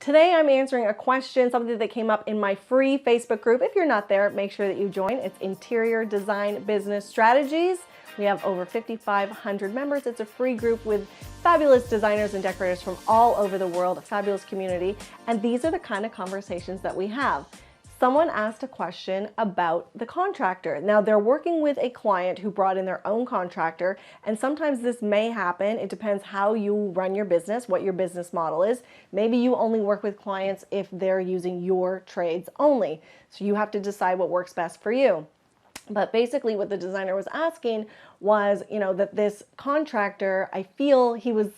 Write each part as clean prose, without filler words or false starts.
Today I'm answering a question, something that came up in my free Facebook group. If you're not there, make sure that you join. It's Interior Design Business Strategies. We have over 5,500 members. It's a free group with fabulous designers and decorators from all over the world, a fabulous community. And these are the kind of conversations that we have. Someone asked a question about the contractor. Now they're working with a client who brought in their own contractor, and sometimes this may happen. It depends how you run your business, what your business model is. Maybe you only work with clients if they're using your trades only. So you have to decide what works best for you. But basically what the designer was asking was, that this contractor, I feel he was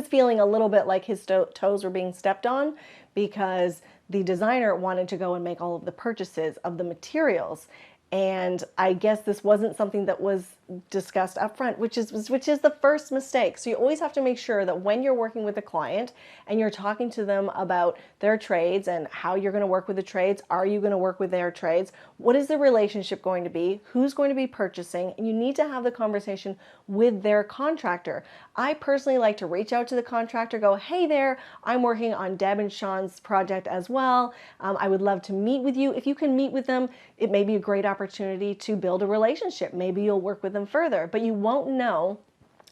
feeling a little bit like his toes were being stepped on because the designer wanted to go and make all of the purchases of the materials. And I guess this wasn't something that was discussed up front, which is the first mistake. So you always have to make sure that when you're working with a client and you're talking to them about their trades and how you're going to work with the trades, are you going to work with their trades? What is the relationship going to be? Who's going to be purchasing? And you need to have the conversation with their contractor. I personally like to reach out to the contractor, go, hey there, I'm working on Deb and Sean's project as well. I would love to meet with you. If you can meet with them, it may be a great opportunity to build a relationship. Maybe you'll work with them further, but you won't know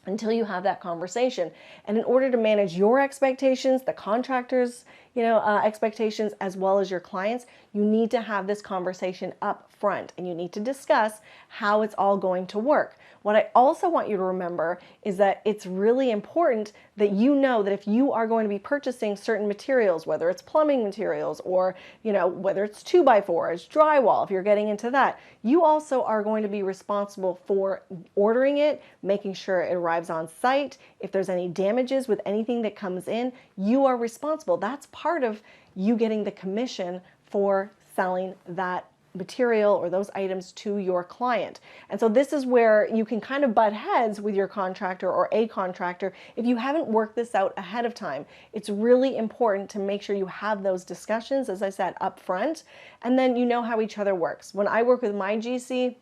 until you have that conversation. And in order to manage your expectations, the contractor's expectations, as well as your clients, you need to have this conversation up front and you need to discuss how it's all going to work. What I also want you to remember is that it's really important that you know that if you are going to be purchasing certain materials, whether it's plumbing materials or whether it's 2x4s, drywall, if you're getting into that, you also are going to be responsible for ordering it, making sure it arrives on site. If there's any damages with anything that comes in, you are responsible. That's part of you getting the commission for selling that material or those items to your client. And so this is where you can kind of butt heads with your contractor or a contractor if you haven't worked this out ahead of time. It's really important to make sure you have those discussions, as I said, up front, and then you know how each other works. When I work with my GC,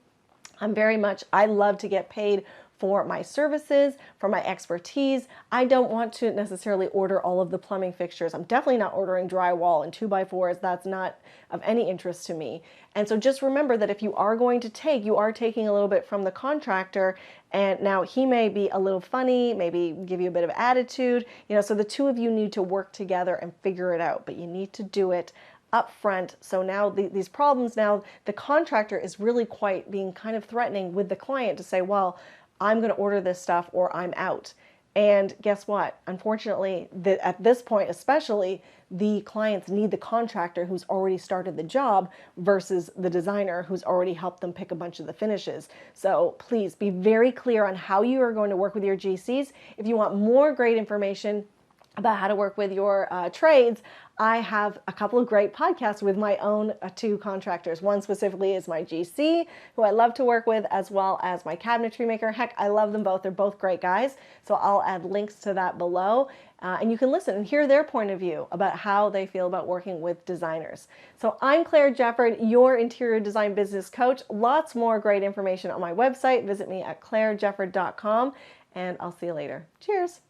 I love to get paid for my services, for my expertise. I don't want to necessarily order all of the plumbing fixtures. I'm definitely not ordering drywall and 2x4s. That's not of any interest to me. And so just remember that if you are going to you are taking a little bit from the contractor, and now he may be a little funny, maybe give you a bit of attitude, so the two of you need to work together and figure it out, but you need to do it up front. So now these problems, now the contractor is really being kind of threatening with the client to say, well, I'm going to order this stuff or I'm out. And guess what? Unfortunately, at this point especially, the clients need the contractor who's already started the job versus the designer who's already helped them pick a bunch of the finishes. So please be very clear on how you are going to work with your GCs. If you want more great information about how to work with your trades, I have a couple of great podcasts with my own two contractors. One specifically is my GC, who I love to work with, as well as my cabinetry maker. Heck, I love them both. They're both great guys. So I'll add links to that below. And you can listen and hear their point of view about how they feel about working with designers. So I'm Claire Jefford, your interior design business coach. Lots more great information on my website. Visit me at clairejefford.com, and I'll see you later. Cheers.